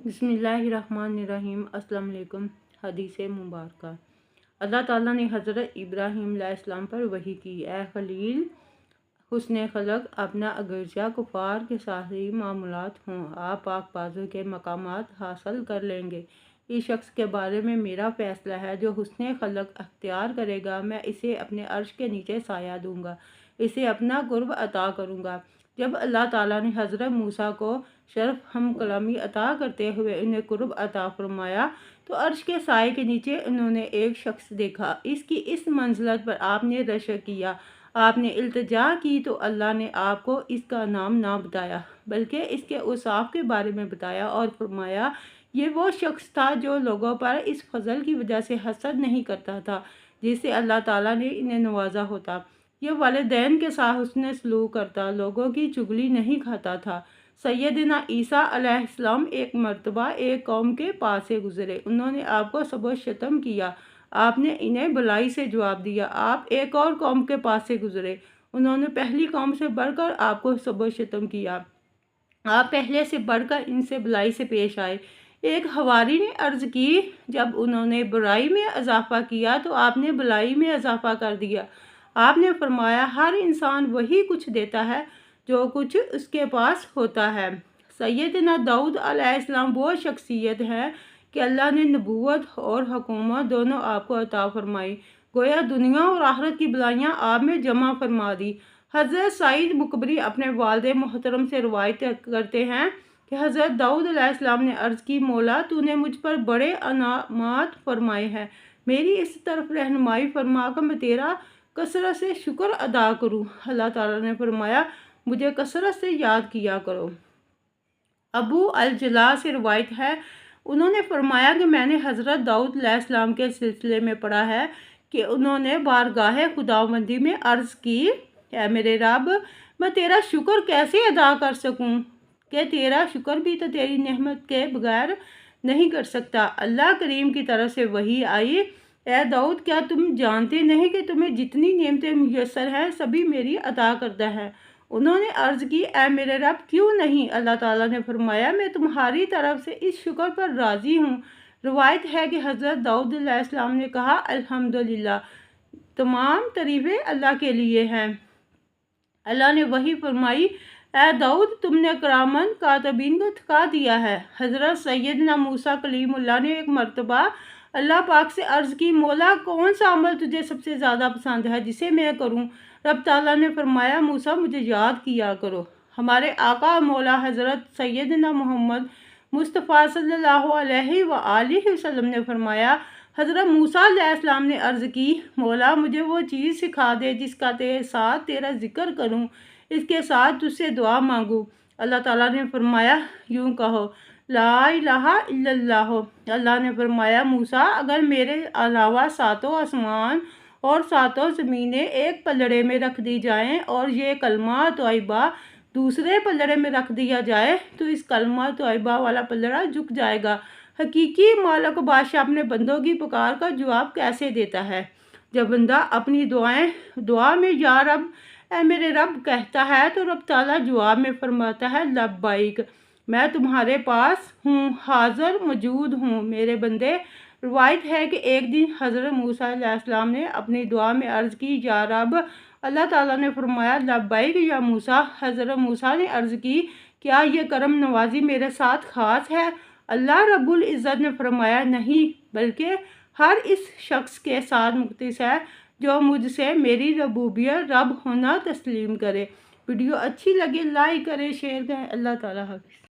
بسم اللہ الرحمن الرحیم۔ السلام علیکم۔ حدیث مبارکہ۔ اللہ تعالیٰ نے حضرت ابراہیم علیہ السلام پر وحی کی، اے خلیل، حسن خلق اپنا اگرچہ کفار کے ساتھی معاملات ہوں، آپ پاک بازو کے مقامات حاصل کر لیں گے۔ اس شخص کے بارے میں میرا فیصلہ ہے جو حسن خلق اختیار کرے گا، میں اسے اپنے عرش کے نیچے سایہ دوں گا، اسے اپنا قرب عطا کروں گا۔ جب اللہ تعالیٰ نے حضرت موسیٰ کو شرف ہم کلامی عطا کرتے ہوئے انہیں قرب عطا فرمایا تو عرش کے سائے کے نیچے انہوں نے ایک شخص دیکھا۔ اس کی اس منزلت پر آپ نے رشک کیا، آپ نے التجا کی تو اللہ نے آپ کو اس کا نام نہ بتایا بلکہ اس کے اوصاف کے بارے میں بتایا اور فرمایا یہ وہ شخص تھا جو لوگوں پر اس فضل کی وجہ سے حسد نہیں کرتا تھا جس سے اللہ تعالیٰ نے انہیں نوازا ہوتا۔ یہ والدین کے ساتھ حسن سلوک کرتا، لوگوں کی چغلی نہیں کھاتا تھا۔ سیدنا عیسیٰ علیہ السلام ایک مرتبہ ایک قوم کے پاس سے گزرے، انہوں نے آپ کو سب و شتم کیا، آپ نے انہیں بلائی سے جواب دیا۔ آپ ایک اور قوم کے پاس سے گزرے، انہوں نے پہلی قوم سے بڑھ کر آپ کو سب و شتم کیا، آپ پہلے سے بڑھ کر ان سے بلائی سے پیش آئے۔ ایک حواری نے عرض کی، جب انہوں نے برائی میں اضافہ کیا تو آپ نے بلائی میں اضافہ کر دیا۔ آپ نے فرمایا ہر انسان وہی کچھ دیتا ہے جو کچھ اس کے پاس ہوتا ہے۔ سیدنا داؤد علیہ السلام وہ شخصیت ہے کہ اللہ نے نبوت اور حکومت دونوں آپ کو عطا فرمائی، گویا دنیا اور آخرت کی بلائیاں آپ میں جمع فرما دی۔ حضرت سعید مقبری اپنے والد محترم سے روایت کرتے ہیں کہ حضرت داؤد علیہ السلام نے عرض کی، مولا تو نے مجھ پر بڑے انعامات فرمائے ہیں، میری اس طرف رہنمائی فرما کر میں تیرا کثرت سے شکر ادا کروں۔ اللہ تعالیٰ نے فرمایا مجھے کثرت سے یاد کیا کرو۔ ابو الجلا سے روایت ہے، انہوں نے فرمایا کہ میں نے حضرت داؤد علیہ السلام کے سلسلے میں پڑھا ہے کہ انہوں نے بارگاہ خداوندی میں عرض کی، اے میرے رب، میں تیرا شکر کیسے ادا کر سکوں کہ تیرا شکر بھی تو تیری نعمت کے بغیر نہیں کر سکتا۔ اللہ کریم کی طرف سے وحی آئی، اے داؤد، کیا تم جانتے نہیں کہ تمہیں جتنی نعمتیں میسر ہیں سبھی میری عطا کردہ ہیں؟ انہوں نے عرض کی، اے میرے رب کیوں نہیں؟ اللہ تعالیٰ نے فرمایا میں تمہاری طرف سے اس شکر پر راضی ہوں۔ روایت ہے کہ حضرت داؤد علیہ السلام نے کہا، الحمدللہ، تمام تعریفیں اللہ کے لیے ہیں۔ اللہ نے وحی فرمائی، اے داؤد، تم نے کرامن کاتبین کو تھکا دیا ہے۔ حضرت سیدنا موسیٰ کلیم اللہ نے ایک مرتبہ اللہ پاک سے عرض کی، مولا کون سا عمل تجھے سب سے زیادہ پسند ہے جسے میں کروں؟ رب تعالیٰ نے فرمایا، موسیٰ مجھے یاد کیا کرو۔ ہمارے آقا مولا حضرت سیدنا محمد مصطفیٰ صلی اللہ علیہ وآلہ وسلم نے فرمایا، حضرت موسیٰ علیہ السلام نے عرض کی، مولا مجھے وہ چیز سکھا دے جس کا تیرے ساتھ تیرا ذکر کروں، اس کے ساتھ تجھ سے دعا مانگوں۔ اللہ تعالیٰ نے فرمایا، یوں کہو، لا الہ الا اللہ۔ اللہ نے فرمایا، موسیٰ، اگر میرے علاوہ ساتوں آسمان اور ساتوں زمینیں ایک پلڑے میں رکھ دی جائیں اور یہ کلمہ طیبہ دوسرے پلڑے میں رکھ دیا جائے تو اس کلمہ طیبہ والا پلڑا جھک جائے گا۔ حقیقی مالک بادشاہ اپنے بندوں کی پکار کا جواب کیسے دیتا ہے؟ جب بندہ اپنی دعا میں یا رب، اے میرے رب کہتا ہے تو رب تعالیٰ جواب میں فرماتا ہے، لبیک، میں تمہارے پاس ہوں، حاضر موجود ہوں میرے بندے۔ روایت ہے کہ ایک دن حضرت موسیٰ علیہ السلام نے اپنی دعا میں عرض کی، یا رب۔ اللہ تعالیٰ نے فرمایا، لبیک یا موسیٰ۔ حضرت موسیٰ نے عرض کی، کیا یہ کرم نوازی میرے ساتھ خاص ہے؟ اللہ رب العزت نے فرمایا، نہیں، بلکہ ہر اس شخص کے ساتھ مختص ہے جو مجھ سے میری ربوبیت رب ہونا تسلیم کرے۔ ویڈیو اچھی لگے لائک کریں، شیئر کریں۔ اللہ تعالیٰ حافظ۔